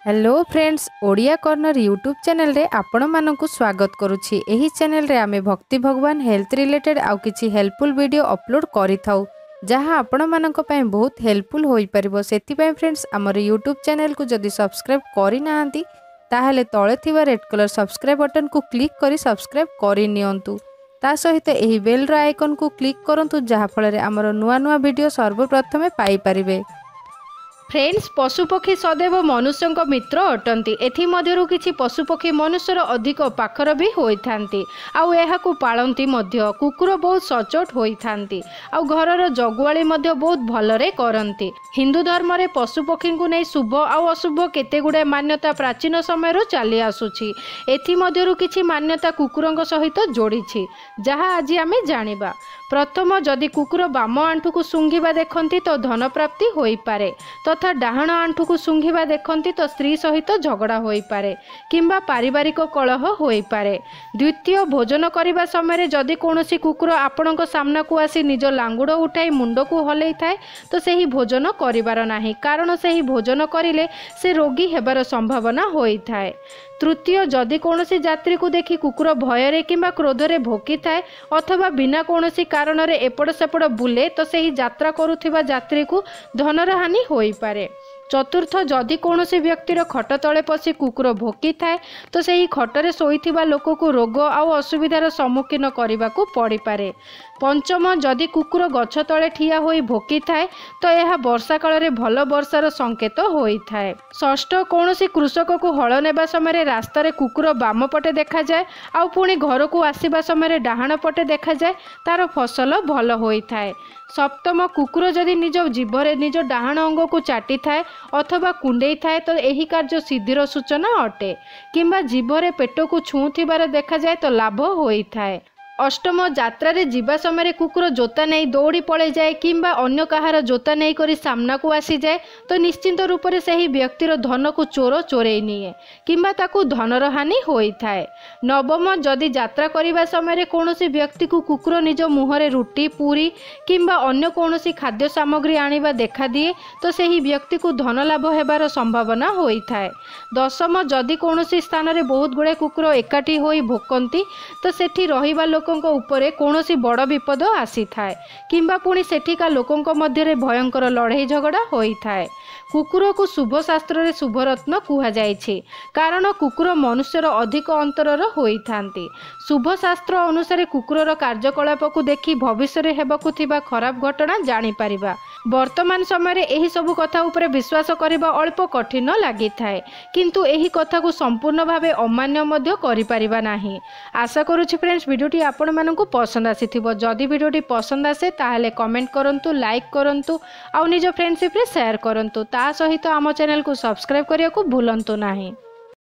Hello friends, Odia corner YouTube channel रे आपण मानकु स्वागत करुछि। एही चैनल रे आमे भक्ति भगवान हेल्थ रिलेटेड आउ किछि हेल्पफुल वीडियो अपलोड करि थाउ जहां आपण मानक पय बहुत हेल्पफुल होई परिबो। सेति पय फ्रेंड्स हमर यूट्यूब चैनल को जदि सब्सक्राइब करि नाहंती ताहले तळे थिबा रेड कलर सब्सक्राइब बटन को क्लिक करी सब्सक्राइब करि नियंतु। ता सहित एही बेल रो आइकन को क्लिक करंतु जहां फल रे हमर नुवा नुवा वीडियो सर्वप्रथमे पाई परिबे। फ्रेंड्स, पशुपक्षी सदैव मनुष्य मित्र अटंती। एथि मध्यरु किछि पशुपक्षी मनुष्यर अधिक पाखर भी होइथांती आउ एहाकु पाळंती मध्य। कुकुर बहुत सचोट होइथांती आउ घरर जगुआली मध्य बहुत भलरे करंती। हिंदू धर्म रे पशुपक्षी को नै शुभ आउ अशुभ केते गुडे मान्यता प्राचीन समय चली आसुछि। एथि मध्यरु किछि मान्यता कुकुरंक सहित जोड़िछि जहा आज आमे जानिबा। प्रथम, जदि कुकुर बाम आंठू को सुंघिबा देखंती तो धन प्राप्ति होई पारे तथा डाहण आंठू को सुंघिबा देखंती तो स्त्री सहित झगड़ा होई पारे किंबा पारिवारिक कलह होई पारे। द्वितीय, भोजन करिबा समय जदि कोनोसी कुकुर आपणक सामना को आसी निज लांगुड़ उठाई मुंड को हलई थाए तो सेही भोजन करिबार नाही, कारण सेही भोजन करिले से रोगी हेबार संभावना होई थाए। तृतीय, जदि कोनोसी यात्री को देखि कुकुर भयरे किंबा क्रोधरे भोकी थाए अथवा बिना कोनोसी कारण रे एपड़ सेपड़ बुले तो सेही यात्रा करुथिबा यात्री को धनर हानि होई पारे। चतुर्थ, जदि कोनोसी व्यक्तिर खट तले पसी कुकुर भोकी थाए तो सेही खटरे सोईथिबा लोक को रोग आउ असुविधार सम्मुखीन करने को पड़ी पारे। पंचम, जदि कुकुर गछ तले ठिया होई भोकी थाए तो यह वर्षा काल रे भल वर्षार संकेत होई थाए। षष्ठ, कोनोसी कृषक को हल नेबा समय रास्ता रे कुकुर बाम पटे देखा जाए आउ पुणी घर को आसीबा समय डाहाण पटे देखा जाए तार फसल भल होई थाए। सप्तम, कुकुर जदि निज जीभरे निज डाहाण अंग को चाटी थाए अथवा कुंडेई थाए तो यही कार्य सिद्धिर सूचना अटे किंबा जीभरे पेट को छुँथिबार देखा जाए तो लाभ होई थाए। अष्टम, यात्रा रे जीवा समय कुकुर जोता नहीं दौड़ी पड़े जाए किंबा अन्य कहार जोता नहीं करी सामना को आसी जाए तो निश्चिंत रूप से सही व्यक्तिर धन को चोर चोरई निए किंबा ताकू धनर हानि होई थाए। नवम, जदि यात्रा करिबा समय कोनोसी व्यक्ति को कुकुर निज मुहरे रुटी पूरी किंबा अन्य कोनोसी खाद्य सामग्री आनिबा देखा दिए तो सही व्यक्ति को धन लाभ हेबार संभावना होई थाए। दशम, जदि कोनोसी स्थान रे बहुत गुड़े कुकुर एकाठी होई भोकंती तो सेठी रहिबा लोकंक उपरे कोनोसी बड़ विपद आसी थाए किंबा पुणी सेठिका लोकंक मध्यरे भयंकर लड़ाई झगड़ा होई थाए। कुकुर को शुभ शास्त्र रे शुभ रत्न कुहा जाइछि कारण कुकुर मनुष्यर अधिक अंतरर होई थांती। शुभ शास्त्र अनुसार कुकुरर कार्यकलाप को देखि भविष्य रे हेबाकु थिबा खराब घटना जानि परिबा। वर्तमान समय रे एही सब कथा उपरे विश्वास करिबा अल्प कठिन लागि थाए किंतु एही कथा को संपूर्ण भावे अमान्य मध्य करि परिबा नाही। आशा करूछि फ्रेंड्स वीडियोटी आपण मानकु पसंद आसीथिबो। जदि वीडियोटी पसंद आसे ताहले कमेंट करंतु, लाइक करंतु आउ निज फ्रेंडशिप रे शेयर करंतु। ता सहित आम चैनल को सब्सक्राइब करिया को भूलंतु नाही।